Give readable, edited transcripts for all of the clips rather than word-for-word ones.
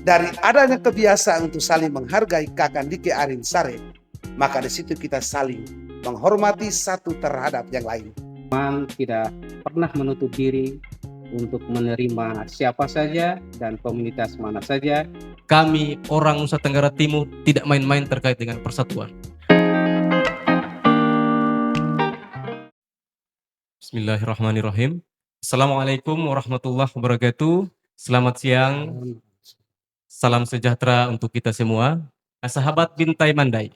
dari adanya kebiasaan untuk saling menghargai kakak Dike Arin Sare, maka di situ kita saling menghormati satu terhadap yang lain. Tidak pernah menutup diri untuk menerima siapa saja dan komunitas mana saja. Kami orang Nusa Tenggara Timur tidak main-main terkait dengan persatuan. Bismillahirrahmanirrahim. Assalamualaikum warahmatullahi wabarakatuh. Selamat siang. Salam sejahtera untuk kita semua. Sahabat Bintai Mandai,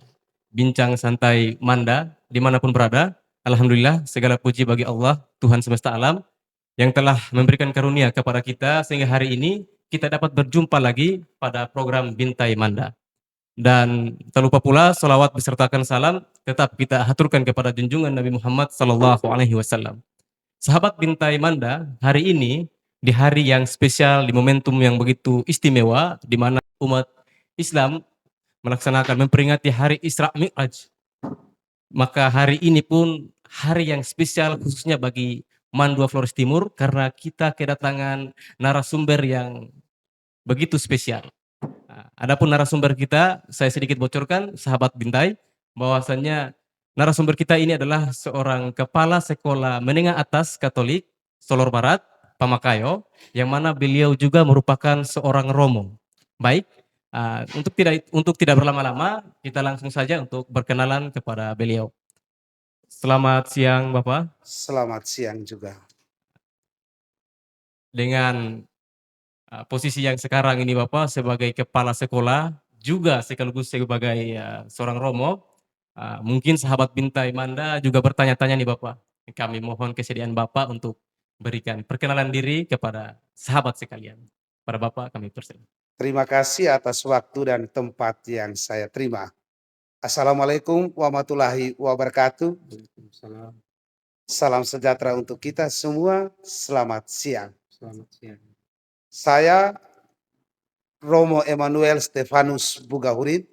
bincang santai Manda, dimanapun berada. Alhamdulillah, segala puji bagi Allah, Tuhan semesta alam, yang telah memberikan karunia kepada kita sehingga hari ini kita dapat berjumpa lagi pada program Bintai Manda. Dan tak lupa pula salawat besertakan salam tetap kita haturkan kepada junjungan Nabi Muhammad SAW. Sahabat Bintai Manda, hari ini di hari yang spesial, di momentum yang begitu istimewa, di mana umat Islam melaksanakan memperingati hari Isra Mi'raj. Maka hari ini pun hari yang spesial khususnya bagi Mandua Flores Timur karena kita kedatangan narasumber yang begitu spesial. Adapun narasumber kita, saya sedikit bocorkan, sahabat Bintai, bahwasannya narasumber kita ini adalah seorang kepala sekolah menengah atas Katolik Solor Barat, Pamakayo, yang mana beliau juga merupakan seorang Romo. Baik, untuk tidak berlama-lama, kita langsung saja untuk berkenalan kepada beliau. Selamat siang, Bapak. Selamat siang juga. Dengan posisi yang sekarang ini Bapak sebagai kepala sekolah, juga sekaligus sebagai seorang Romo, mungkin sahabat Bintai Manda juga bertanya-tanya nih Bapak. Kami mohon kesediaan Bapak untuk berikan perkenalan diri kepada sahabat sekalian. Pada Bapak kami persilakan. Terima kasih atas waktu dan tempat yang saya terima. Assalamualaikum warahmatullahi wabarakatuh. Salam sejahtera untuk kita semua. Selamat siang. Selamat siang. Saya Romo Emmanuel Stefanus Bugahurit,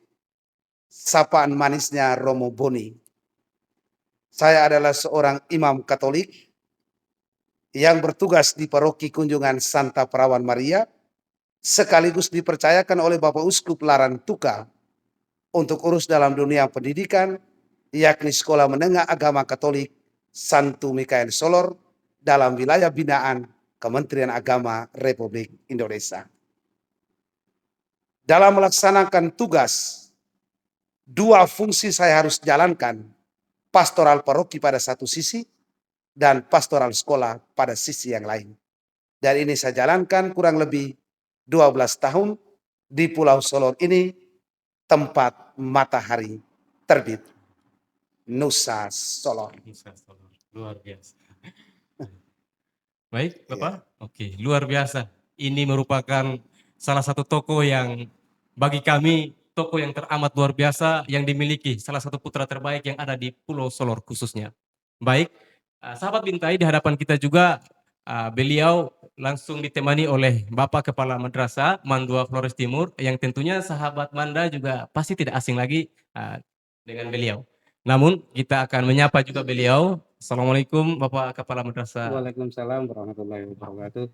sapaan manisnya Romo Boni. Saya adalah seorang imam Katolik yang bertugas di paroki Kunjungan Santa Perawan Maria, sekaligus dipercayakan oleh Bapak Uskup Larantuka untuk urus dalam dunia pendidikan, yakni Sekolah Menengah Agama Katolik Santo Mikael Solor dalam wilayah binaan Kementerian Agama Republik Indonesia. Dalam melaksanakan tugas, dua fungsi saya harus jalankan, pastoral paroki pada satu sisi dan pastoral sekolah pada sisi yang lain. Dan ini saya jalankan kurang lebih 12 tahun di Pulau Solor ini, tempat matahari terbit. Nusa Solor. Luar biasa. Baik, Bapak. Oke, luar biasa. Ini merupakan salah satu toko yang bagi kami toko yang teramat luar biasa yang dimiliki salah satu putra terbaik yang ada di Pulau Solor khususnya. Baik, sahabat Bintai, di hadapan kita juga beliau langsung ditemani oleh Bapak Kepala Madrasah Mandua Flores Timur yang tentunya sahabat Manda juga pasti tidak asing lagi dengan beliau. Namun kita akan menyapa juga beliau. Assalamualaikum Bapak Kepala Madrasah. Waalaikumsalam warahmatullahi wabarakatuh.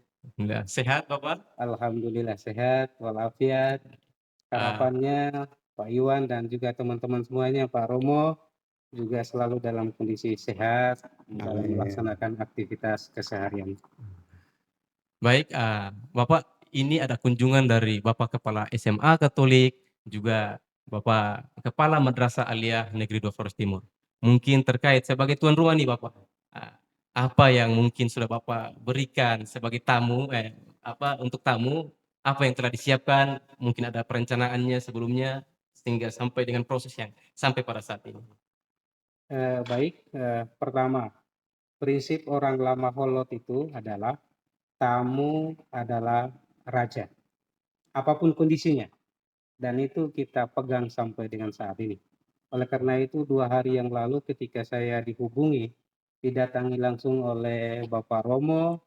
Sehat Bapak? Alhamdulillah sehat walafiat. Harapannya Pak Iwan dan juga teman-teman semuanya, Pak Romo juga selalu dalam kondisi sehat dalam melaksanakan aktivitas keseharian. Baik, Bapak, ini ada kunjungan dari Bapak Kepala SMA Katolik, juga Bapak Kepala Madrasah Aliyah Negeri 2 Flores Timur. Mungkin terkait sebagai tuan rumah nih Bapak, apa yang mungkin sudah Bapak berikan sebagai tamu, untuk tamu, apa yang telah disiapkan, mungkin ada perencanaannya sebelumnya, sehingga sampai dengan proses yang sampai pada saat ini. Pertama, prinsip orang lama Holot itu adalah tamu adalah raja, apapun kondisinya, dan itu kita pegang sampai dengan saat ini. Oleh karena itu 2 hari yang lalu ketika saya dihubungi, didatangi langsung oleh Bapak Romo,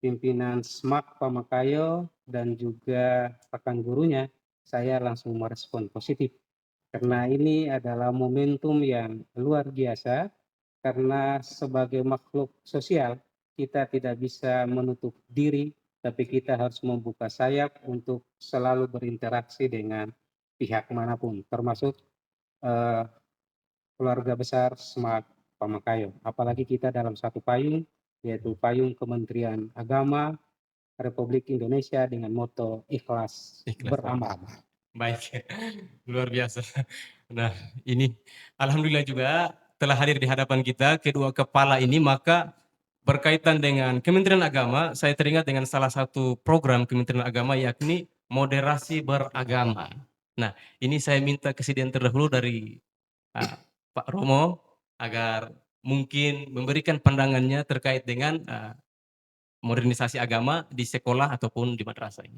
pimpinan SMAK Pamakayo, dan juga rekan gurunya, saya langsung merespon positif. Karena ini adalah momentum yang luar biasa, karena sebagai makhluk sosial, kita tidak bisa menutup diri tapi kita harus membuka sayap untuk selalu berinteraksi dengan pihak manapun, termasuk eh, keluarga besar SMART Pamekayo. Apalagi kita dalam satu payung, yaitu payung Kementerian Agama Republik Indonesia dengan moto ikhlas Ikhlas. beramal. Baik, luar biasa. Nah, ini alhamdulillah juga telah hadir di hadapan kita kedua kepala ini, maka berkaitan dengan Kementerian Agama, saya teringat dengan salah satu program Kementerian Agama yakni moderasi beragama. Nah, ini saya minta kesediaan terdahulu dari ah, Pak Romo agar mungkin memberikan pandangannya terkait dengan modernisasi agama di sekolah ataupun di madrasah ini.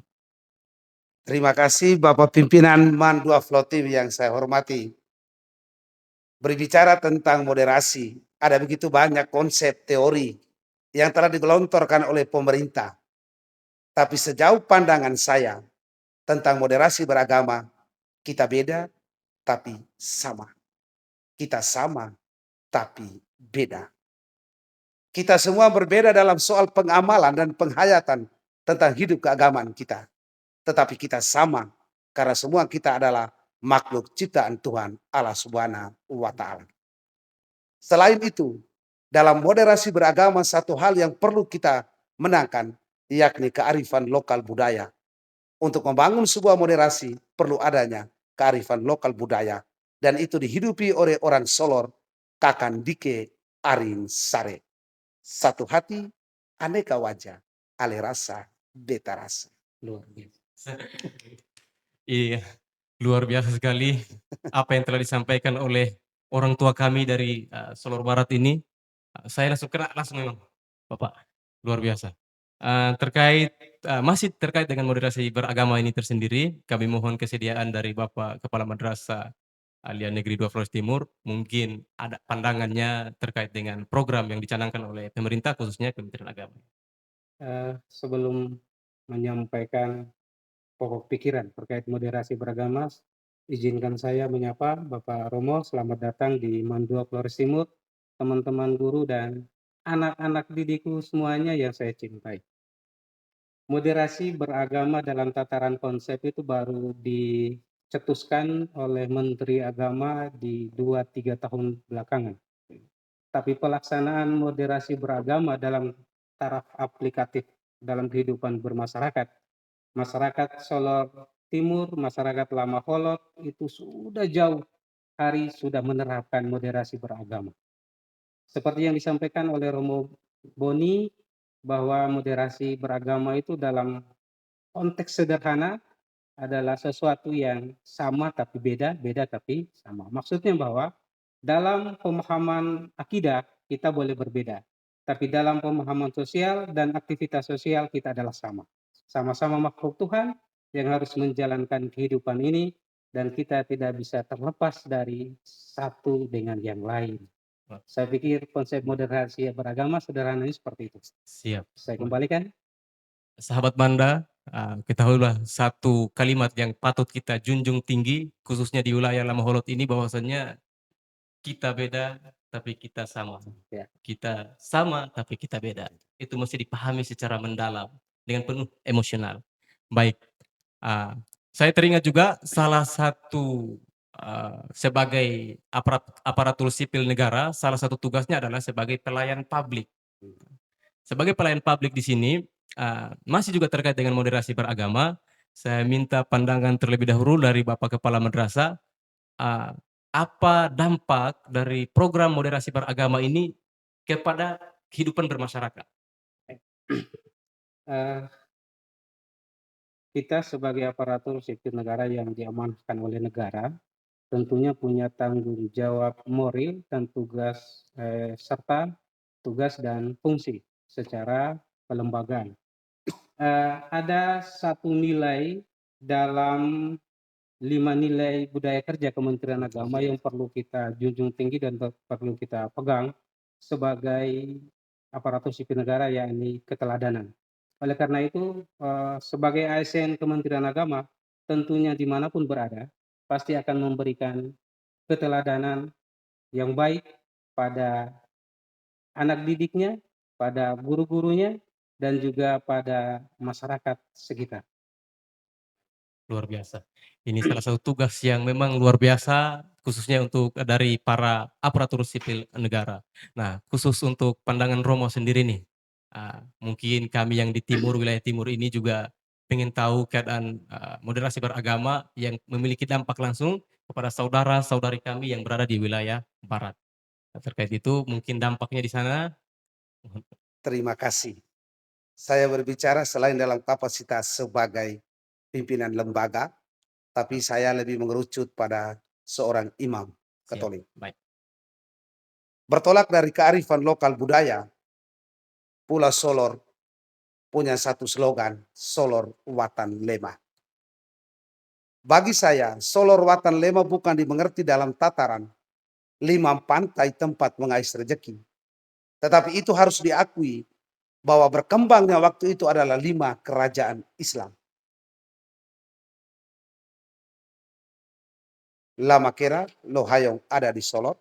Terima kasih Bapak Pimpinan Mandua Flotim yang saya hormati. Berbicara tentang moderasi, ada begitu banyak konsep teori yang telah digelontorkan oleh pemerintah. Tapi sejauh pandangan saya tentang moderasi beragama, kita beda tapi sama. Kita sama tapi beda. Kita semua berbeda dalam soal pengamalan dan penghayatan tentang hidup keagamaan kita. Tetapi kita sama karena semua kita adalah makhluk ciptaan Tuhan Allah Subhanahu wa taala. Selain itu, dalam moderasi beragama satu hal yang perlu kita menangkan yakni kearifan lokal budaya. Untuk membangun sebuah moderasi perlu adanya kearifan lokal budaya dan itu dihidupi oleh orang Solor Kakan Dike Arin Sare. Satu hati, aneka wajah, ale rasa, beta rasa. Luar biasa. Iya, luar biasa sekali apa yang telah disampaikan oleh orang tua kami dari Solor Barat ini. Saya langsung kena langsung memang, Bapak, luar biasa. Masih terkait dengan moderasi beragama ini tersendiri, kami mohon kesediaan dari Bapak Kepala Madrasah Alia Negeri 2 Flores Timur, mungkin ada pandangannya terkait dengan program yang dicanangkan oleh pemerintah khususnya Kementerian Agama. Sebelum menyampaikan pokok pikiran terkait moderasi beragama, izinkan saya menyapa Bapak Romo, selamat datang di Mandua Flores Timur, teman-teman guru dan anak-anak didikku semuanya yang saya cintai. Moderasi beragama dalam tataran konsep itu baru dicetuskan oleh Menteri Agama di 2-3 tahun belakangan. Tapi pelaksanaan moderasi beragama dalam taraf aplikatif dalam kehidupan bermasyarakat, masyarakat Solor Timur, masyarakat Lama Holot itu sudah jauh hari sudah menerapkan moderasi beragama. Seperti yang disampaikan oleh Romo Boni, bahwa moderasi beragama itu dalam konteks sederhana adalah sesuatu yang sama tapi beda, beda tapi sama. Maksudnya bahwa dalam pemahaman akidah kita boleh berbeda, tapi dalam pemahaman sosial dan aktivitas sosial kita adalah sama. Sama-sama makhluk Tuhan yang harus menjalankan kehidupan ini dan kita tidak bisa terlepas dari satu dengan yang lain. Saya pikir konsep moderasi beragama sederhananya seperti itu. Siap. Saya kembalikan. Sahabat Manda, ketahuilah satu kalimat yang patut kita junjung tinggi, khususnya di wilayah Lama Holot ini, bahwasannya kita beda, tapi kita sama. Ya. Kita sama, tapi kita beda. Itu mesti dipahami secara mendalam, dengan penuh emosional. Baik, saya teringat juga salah satu sebagai aparatur sipil negara, salah satu tugasnya adalah sebagai pelayan publik. Sebagai pelayan publik di sini, masih juga terkait dengan moderasi beragama, saya minta pandangan terlebih dahulu dari Bapak Kepala Madrasah, apa dampak dari program moderasi beragama ini kepada kehidupan bermasyarakat? Kita sebagai aparatur sipil negara yang diamanahkan oleh negara, tentunya punya tanggung jawab moral dan tugas serta tugas dan fungsi secara kelembagaan. Ada satu nilai dalam 5 nilai budaya kerja Kementerian Agama yang perlu kita junjung tinggi dan perlu kita pegang sebagai aparatur sipil negara, yakni keteladanan. Oleh karena itu, sebagai ASN Kementerian Agama, tentunya dimanapun berada, pasti akan memberikan keteladanan yang baik pada anak didiknya, pada guru-gurunya, dan juga pada masyarakat sekitar. Luar biasa. Ini salah satu tugas yang memang luar biasa, khususnya untuk dari para aparatur sipil negara. Nah, khusus untuk pandangan Romo sendiri nih, mungkin kami yang di timur, wilayah timur ini juga pengen tahu keadaan moderasi beragama yang memiliki dampak langsung kepada saudara-saudari kami yang berada di wilayah barat. Nah, terkait itu mungkin dampaknya di sana. Terima kasih. Saya berbicara selain dalam kapasitas sebagai pimpinan lembaga, tapi saya lebih mengerucut pada seorang imam Siap, Katolik. baik. Bertolak dari kearifan lokal budaya, Pulau Solor punya satu slogan, Solor Watan Lema. Bagi saya, Solor Watan Lema bukan dimengerti dalam tataran 5 pantai tempat mengais rejeki. Tetapi itu harus diakui bahwa berkembangnya waktu itu adalah 5 kerajaan Islam. Lama Kera, Lohayong ada di Solor.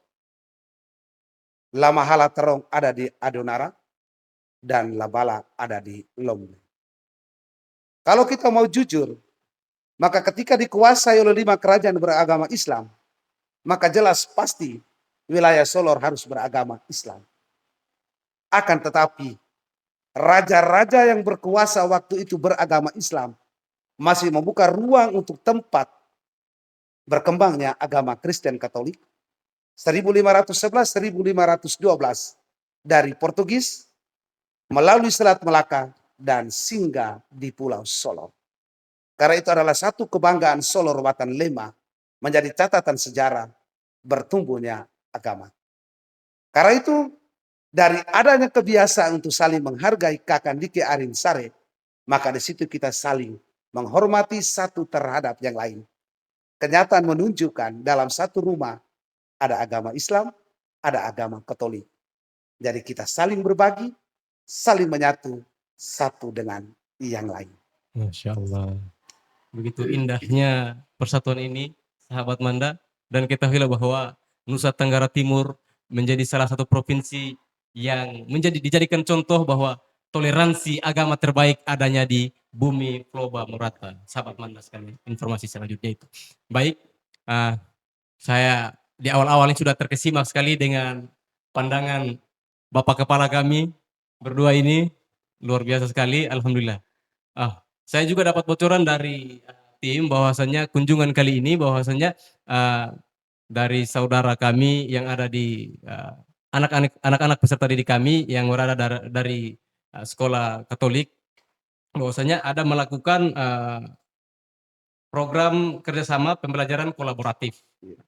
Lama Halaterong ada di Adonara. Dan Labala ada di Lombe. Kalau kita mau jujur, maka ketika dikuasai oleh 5 kerajaan beragama Islam, maka jelas pasti wilayah Solor harus beragama Islam. Akan tetapi, raja-raja yang berkuasa waktu itu beragama Islam masih membuka ruang untuk tempat berkembangnya agama Kristen Katolik 1511-1512 dari Portugis melalui Selat Melaka dan singgah di Pulau Solor. Karena itu adalah satu kebanggaan Solor Watan Lema menjadi catatan sejarah bertumbuhnya agama. Karena itu dari adanya kebiasaan untuk saling menghargai Kakandike Arin Sare, maka di situ kita saling menghormati satu terhadap yang lain. Kenyataan menunjukkan dalam satu rumah ada agama Islam, ada agama Katolik. Jadi kita saling berbagi, saling menyatu satu dengan yang lain. Masya Allah. Begitu indahnya persatuan ini, sahabat Manda, dan ketahuilah bahwa Nusa Tenggara Timur menjadi salah satu provinsi yang dijadikan contoh bahwa toleransi agama terbaik adanya di bumi Floba Morata. Sahabat Manda sekalian, informasi selanjutnya itu. Baik, ah, saya di awal-awal ini sudah terkesima sekali dengan pandangan Bapak Kepala kami berdua ini, luar biasa sekali, alhamdulillah. Saya juga dapat bocoran dari tim bahwasannya kunjungan kali ini bahwasannya dari saudara kami yang ada di anak-anak peserta didik kami yang berada dari sekolah Katolik, bahwasanya ada melakukan program kerjasama pembelajaran kolaboratif. Ya.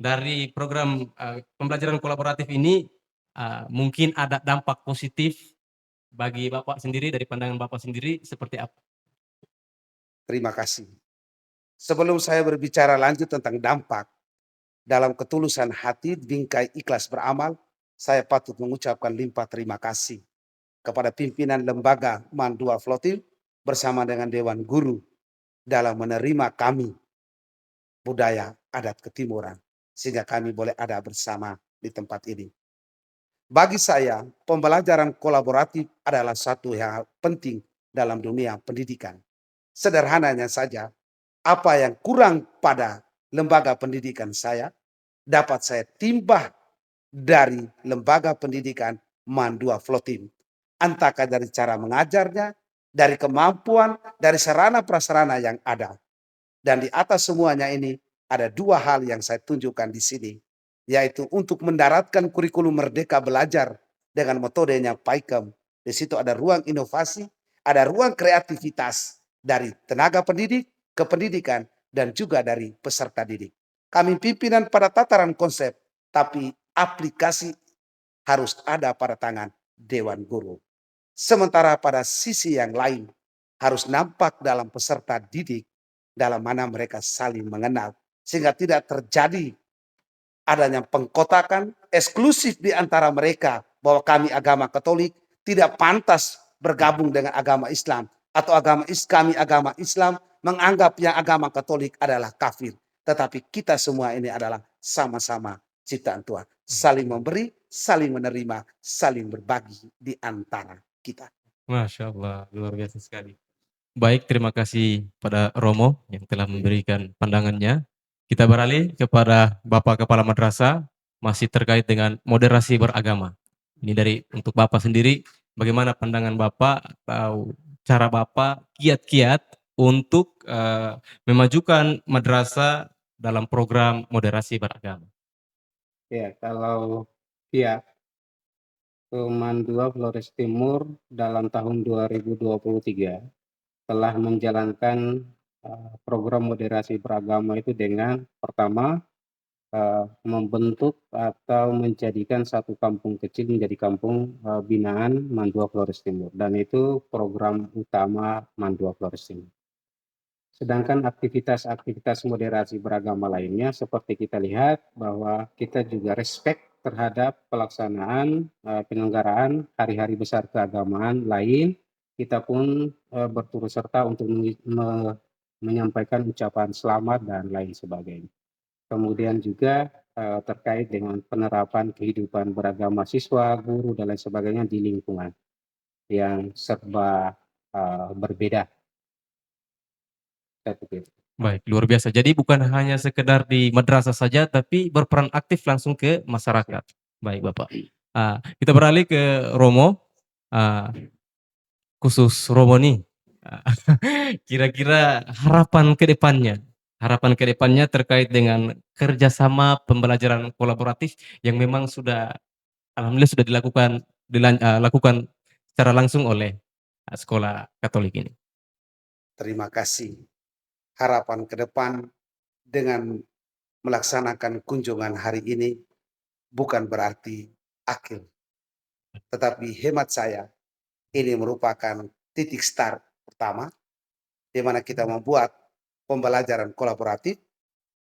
Dari program pembelajaran kolaboratif ini mungkin ada dampak positif bagi Bapak sendiri, dari pandangan Bapak sendiri seperti apa? Terima kasih. Sebelum saya berbicara lanjut tentang dampak, dalam ketulusan hati, bingkai ikhlas beramal, saya patut mengucapkan limpah terima kasih kepada pimpinan lembaga Mandua Flotil bersama dengan Dewan Guru dalam menerima kami budaya adat ketimuran sehingga kami boleh ada bersama di tempat ini. Bagi saya, pembelajaran kolaboratif adalah satu yang penting dalam dunia pendidikan. Sederhananya saja, apa yang kurang pada lembaga pendidikan saya dapat saya timbah dari lembaga pendidikan Mandua Flotim. Entah dari cara mengajarnya, dari kemampuan, dari sarana prasarana yang ada. Dan di atas semuanya ini ada 2 hal yang saya tunjukkan di sini, yaitu untuk mendaratkan kurikulum Merdeka Belajar dengan metodenya PAIKEM. Di situ ada ruang inovasi, ada ruang kreativitas dari tenaga pendidik, kependidikan, dan juga dari peserta didik. Kami pimpinan pada tataran konsep, tapi aplikasi harus ada pada tangan Dewan Guru. Sementara pada sisi yang lain, harus nampak dalam peserta didik, dalam mana mereka saling mengenal. Sehingga tidak terjadi adanya pengkotakan eksklusif di antara mereka bahwa kami agama Katolik tidak pantas bergabung dengan agama Islam. Atau kami agama Islam menganggap yang agama Katolik adalah kafir. Tetapi kita semua ini adalah sama-sama ciptaan Tuhan. Saling memberi, saling menerima, saling berbagi di antara kita. Masya Allah, luar biasa sekali. Baik, terima kasih pada Romo yang telah memberikan pandangannya. Kita beralih kepada Bapak Kepala Madrasah, masih terkait dengan moderasi beragama. Ini dari untuk Bapak sendiri, bagaimana pandangan Bapak atau cara Bapak kiat-kiat untuk memajukan madrasah dalam program moderasi beragama? Ya, kalau pihak Perumahan 2 Flores Timur dalam tahun 2023 telah menjalankan program moderasi beragama itu dengan pertama membentuk atau menjadikan satu kampung kecil menjadi kampung binaan Mandua Flores Timur, dan itu program utama Mandua Flores Timur. Sedangkan aktivitas-aktivitas moderasi beragama lainnya seperti kita lihat bahwa kita juga respect terhadap pelaksanaan penyelenggaraan hari-hari besar keagamaan lain. Kita pun berturut serta untuk menyampaikan ucapan selamat dan lain sebagainya. Kemudian juga terkait dengan penerapan kehidupan beragama siswa, guru, dan lain sebagainya di lingkungan yang serba berbeda. Saya pikir. Baik, luar biasa. Jadi bukan hanya sekedar di madrasah saja, tapi berperan aktif langsung ke masyarakat. Baik, Bapak. Kita beralih ke Romo. Ah, Khusus Romo nih, ah, kira-kira harapan ke depannya terkait dengan kerjasama pembelajaran kolaboratif yang memang sudah, alhamdulillah sudah lakukan secara langsung oleh sekolah Katolik ini. Terima kasih. Harapan ke depan dengan melaksanakan kunjungan hari ini bukan berarti akhir, tetapi hemat saya ini merupakan titik start pertama di mana kita membuat pembelajaran kolaboratif,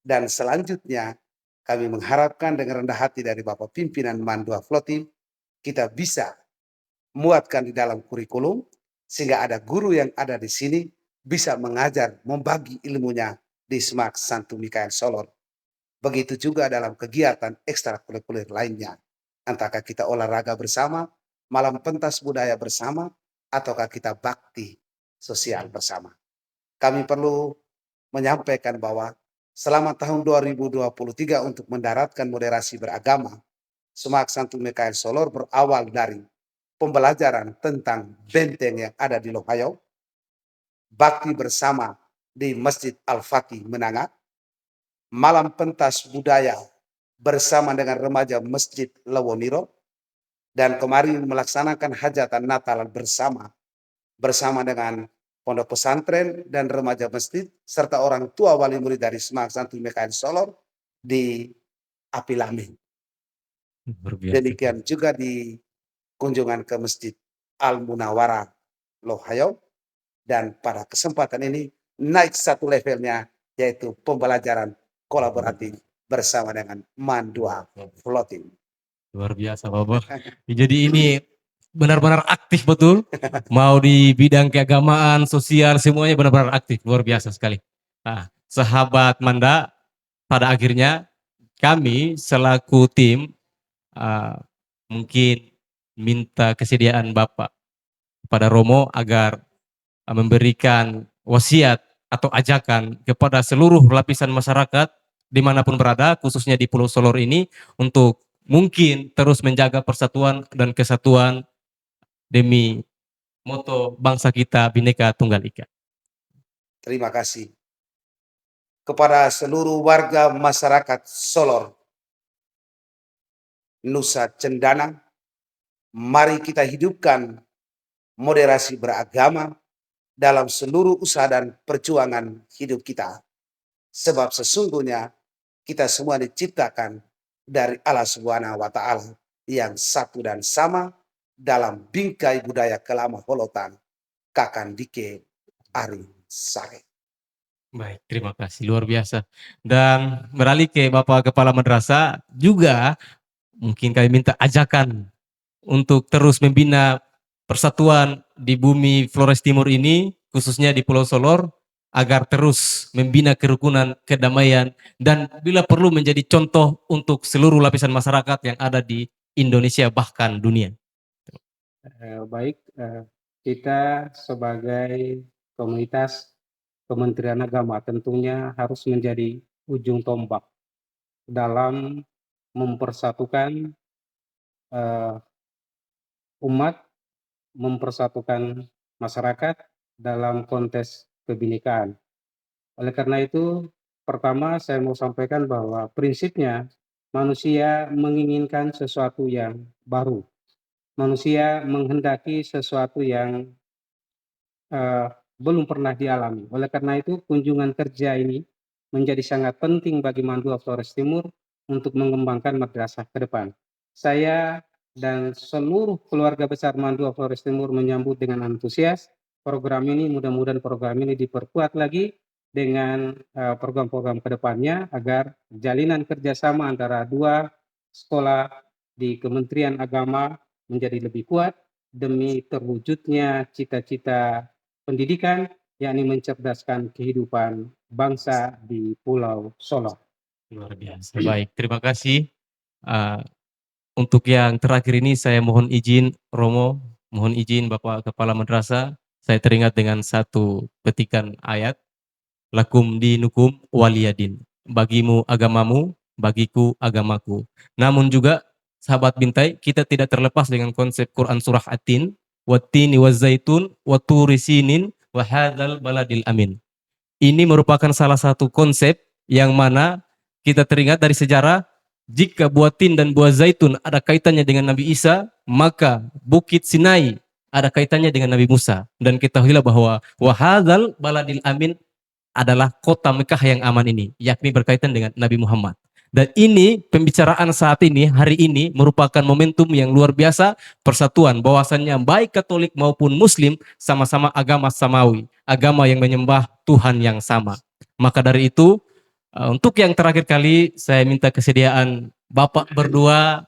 dan selanjutnya kami mengharapkan dengan rendah hati dari Bapak Pimpinan Mandua Flotim kita bisa muatkan di dalam kurikulum sehingga ada guru yang ada di sini bisa mengajar, membagi ilmunya di SMAK Santo Mikael Solor. Begitu juga dalam kegiatan ekstrakurikuler lainnya. Entahkah kita olahraga bersama, malam pentas budaya bersama, ataukah kita bakti sosial bersama. Kami perlu menyampaikan bahwa selama tahun 2023 untuk mendaratkan moderasi beragama, SMAK Santo Mikael Solor berawal dari pembelajaran tentang benteng yang ada di Lohayo, bakti bersama di Masjid Al-Fatih Menanga, malam pentas budaya bersama dengan remaja Masjid Lewoniro, dan kemarin melaksanakan hajatan Natal bersama dengan pondok pesantren dan remaja masjid serta orang tua wali murid dari SMAK Santo Mikael Solor di Apilamin. Luar biasa. Demikian juga di kunjungan ke Masjid Al-Munawwarah Lohayo, dan pada kesempatan ini naik satu levelnya yaitu pembelajaran kolaboratif bersama dengan Mandua Flotim. Luar biasa, Bapak. Jadi ini benar-benar aktif betul. Mau di bidang keagamaan, sosial, semuanya benar-benar aktif. Luar biasa sekali. Nah, sahabat Manda, pada akhirnya kami selaku tim mungkin minta kesediaan Bapak kepada Romo agar memberikan wasiat atau ajakan kepada seluruh lapisan masyarakat dimanapun berada, khususnya di Pulau Solor ini, untuk mungkin terus menjaga persatuan dan kesatuan demi moto bangsa kita Bhinneka Tunggal Ika. Terima kasih kepada seluruh warga masyarakat Solor, Nusa Cendana. Mari kita hidupkan moderasi beragama dalam seluruh usaha dan perjuangan hidup kita. Sebab sesungguhnya kita semua diciptakan dari Allah Subhanahu wa Ta'ala yang satu dan sama dalam bingkai budaya kelama holotan Kakan Dike Ari Sare. Baik, terima kasih, luar biasa. Dan beralih ke Bapak Kepala Madrasah, juga mungkin kami minta ajakan untuk terus membina persatuan di bumi Flores Timur ini, khususnya di Pulau Solor, agar terus membina kerukunan, kedamaian, dan bila perlu menjadi contoh untuk seluruh lapisan masyarakat yang ada di Indonesia bahkan dunia. Baik, kita sebagai komunitas Kementerian Agama tentunya harus menjadi ujung tombak dalam mempersatukan umat, mempersatukan masyarakat dalam konteks kebinekaan. Oleh karena itu, pertama saya mau sampaikan bahwa prinsipnya manusia menginginkan sesuatu yang baru. Manusia menghendaki sesuatu yang eee, belum pernah dialami. Oleh karena itu, kunjungan kerja ini menjadi sangat penting bagi Mandua Flores Timur untuk mengembangkan madrasah ke depan. Saya dan seluruh keluarga besar Mandua Flores Timur menyambut dengan antusias program ini. Mudah-mudahan program ini diperkuat lagi dengan program-program ke depannya agar jalinan kerjasama antara dua sekolah di Kementerian Agama menjadi lebih kuat demi terwujudnya cita-cita pendidikan, yakni mencerdaskan kehidupan bangsa di Pulau Solor. Luar biasa. Baik, terima kasih. Uh, untuk yang terakhir ini saya mohon izin Romo, mohon izin Bapak Kepala Madrasah, saya teringat dengan satu petikan ayat, lakum dinukum waliyadin. Bagimu agamamu, bagiku agamaku. Namun juga sahabat Bintai, kita tidak terlepas dengan konsep Quran surah At-Tin, wattini wazaitun, waturi sinin, wahadzal baladil amin. Ini merupakan salah satu konsep yang mana kita teringat dari sejarah, jika buah tin dan buah zaitun ada kaitannya dengan Nabi Isa, maka Bukit Sinai ada kaitannya dengan Nabi Musa. Dan ketahuilah bahwa wahadzal baladil amin adalah kota Mekah yang aman ini, yakni berkaitan dengan Nabi Muhammad. Dan ini pembicaraan saat ini, hari ini merupakan momentum yang luar biasa, persatuan bahwasannya baik Katolik maupun Muslim sama-sama agama samawi, agama yang menyembah Tuhan yang sama. Maka dari itu, untuk yang terakhir kali saya minta kesediaan Bapak berdua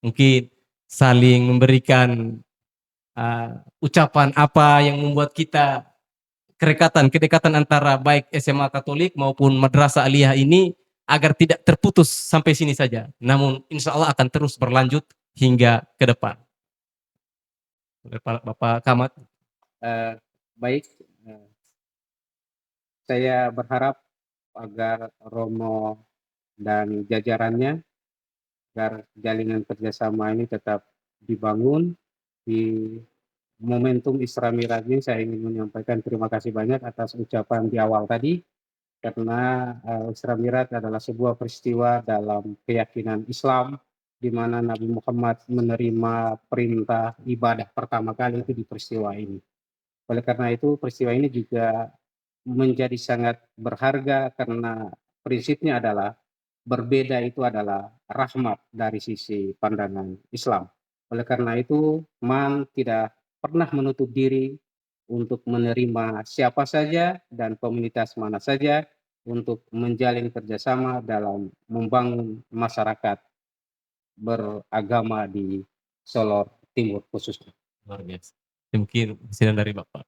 mungkin saling memberikan ucapan apa yang membuat kita kedekatan antara baik SMA Katolik maupun Madrasah Aliyah ini agar tidak terputus sampai sini saja. Namun insya Allah akan terus berlanjut hingga ke depan. Bapak Kamat. Baik, saya berharap agar Romo dan jajarannya, agar jalinan kerjasama ini tetap dibangun. Di momentum Isra Miraj ini saya ingin menyampaikan terima kasih banyak atas ucapan di awal tadi, karena Isra Miraj adalah sebuah peristiwa dalam keyakinan Islam di mana Nabi Muhammad menerima perintah ibadah pertama kali itu di peristiwa ini. Oleh karena itu peristiwa ini juga menjadi sangat berharga karena prinsipnya adalah berbeda itu adalah rahmat dari sisi pandangan Islam. Oleh karena itu, MAN tidak pernah menutup diri untuk menerima siapa saja dan komunitas mana saja untuk menjalin kerjasama dalam membangun masyarakat beragama di Solor Timur khususnya. Luar biasa. Mungkin presiden dari Bapak.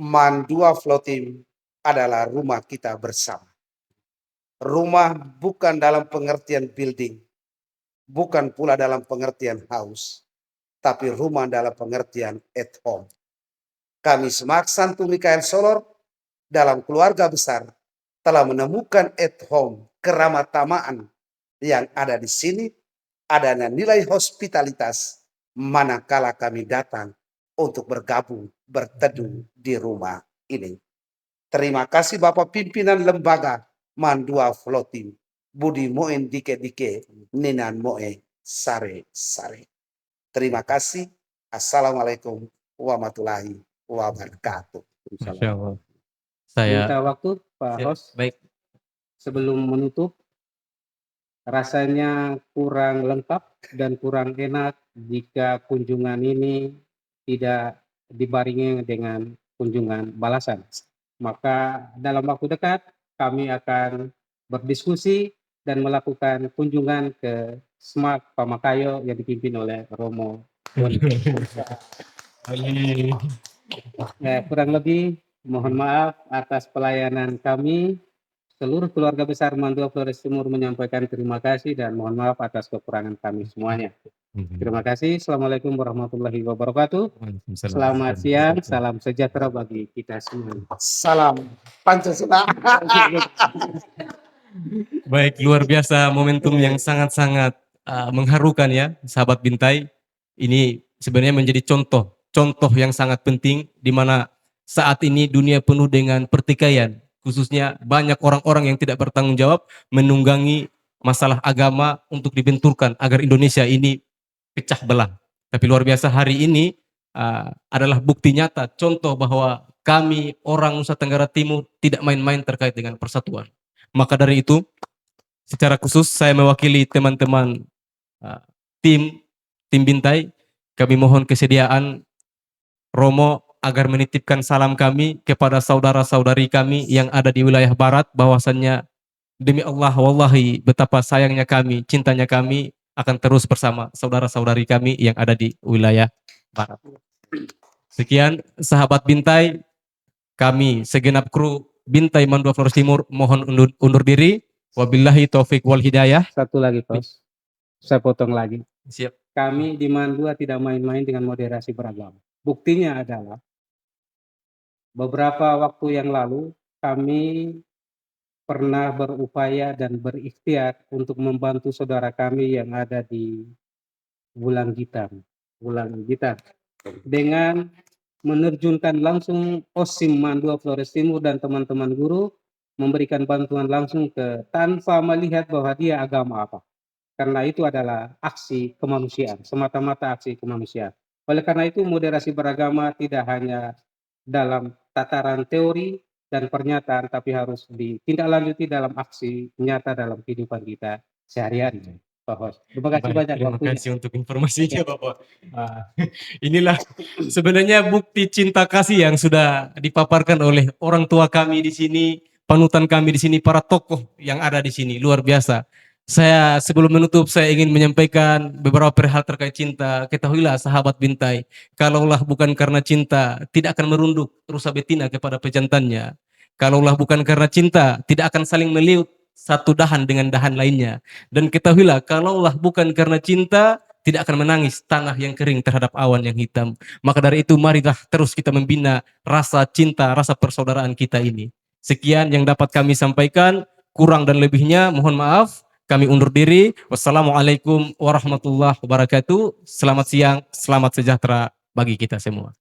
Mandua Flotim adalah rumah kita bersama. Rumah bukan dalam pengertian building, bukan pula dalam pengertian house, tapi rumah dalam pengertian at home. Kami Semak Santo Mikael Solor dalam keluarga besar telah menemukan at home keramatamaan yang ada di sini, adanya nilai hospitalitas manakala kami datang untuk bergabung, berteduh di rumah ini. Terima kasih Bapak Pimpinan Lembaga Mandua Flotim, Budi Moen Dike-Dike, Ninan Moe Sare-Sare. Terima kasih. Assalamualaikum warahmatullahi wabarakatuh. Masya Allah. Minta waktu Pak Host. Baik. Sebelum menutup, rasanya kurang lengkap dan kurang enak jika kunjungan ini tidak dibarengi dengan kunjungan balasan. Maka dalam waktu dekat kami akan berdiskusi dan melakukan kunjungan ke SMAK Pamakayo yang dipimpin oleh Romo. Kurang lebih mohon maaf atas pelayanan kami. Seluruh keluarga besar Mandua Flores Timur menyampaikan terima kasih dan mohon maaf atas kekurangan kami semuanya. Terima kasih. Assalamualaikum warahmatullahi wabarakatuh. Waalaikumsalam Selamat warahmatullahi siang, wabarakatuh. salam sejahtera bagi kita semua. Salam Pancasila. Baik, luar biasa momentum yang sangat-sangat mengharukan ya, sahabat Bintai. Ini sebenarnya menjadi contoh yang sangat penting di mana saat ini dunia penuh dengan pertikaian, khususnya banyak orang-orang yang tidak bertanggung jawab menunggangi masalah agama untuk dibenturkan agar Indonesia ini pecah belah. Tapi luar biasa hari ini adalah bukti nyata, contoh bahwa kami orang Nusa Tenggara Timur tidak main-main terkait dengan persatuan. Maka dari itu, secara khusus saya mewakili teman-teman uh, tim Bintai, kami mohon kesediaan Romo agar menitipkan salam kami kepada saudara-saudari kami yang ada di wilayah barat, bahwasannya demi Allah wallahi betapa sayangnya kami, cintanya kami akan terus bersama saudara-saudari kami yang ada di wilayah barat. Sekian sahabat Bintai, kami segenap kru Bintai Mandua Flores Timur mohon undur diri. Wabillahi taufik wal hidayah. Satu lagi, Kos. Saya potong lagi. Siap. Kami di Mandua tidak main-main dengan moderasi beragama. Buktinya adalah beberapa waktu yang lalu kami pernah berupaya dan berikhtiar untuk membantu saudara kami yang ada di Wulang Gitar dengan menerjunkan langsung OSIM Mandua Flores Timur dan teman-teman guru memberikan bantuan langsung tanpa melihat bahwa dia agama apa. Karena itu adalah aksi kemanusiaan, semata-mata aksi kemanusiaan. Oleh karena itu moderasi beragama tidak hanya dalam tataran teori dan pernyataan, tapi harus ditindaklanjuti dalam aksi nyata dalam kehidupan kita sehari-hari. Terima kasih banyak Terima waktunya. kasih untuk informasinya Bapak. Inilah sebenarnya bukti cinta kasih yang sudah dipaparkan oleh orang tua kami di sini, panutan kami di sini, para tokoh yang ada di sini, luar biasa. Saya sebelum menutup saya ingin menyampaikan beberapa perihal terkait cinta. Ketahuilah sahabat Bintai, kalaulah bukan karena cinta tidak akan merunduk rusa betina kepada pejantannya. Kalaulah bukan karena cinta tidak akan saling meliut satu dahan dengan dahan lainnya. Dan ketahuilah, kalaulah bukan karena cinta, tidak akan menangis tanah yang kering terhadap awan yang hitam. Maka dari itu, marilah terus kita membina rasa cinta, rasa persaudaraan kita ini. Sekian yang dapat kami sampaikan, kurang dan lebihnya mohon maaf. Kami undur diri. Wassalamualaikum warahmatullahi wabarakatuh. Selamat siang, selamat sejahtera bagi kita semua.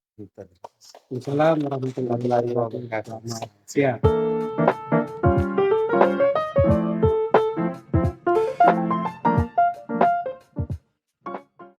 Assalamualaikum warahmatullahi wabarakatuh. Selamat siang.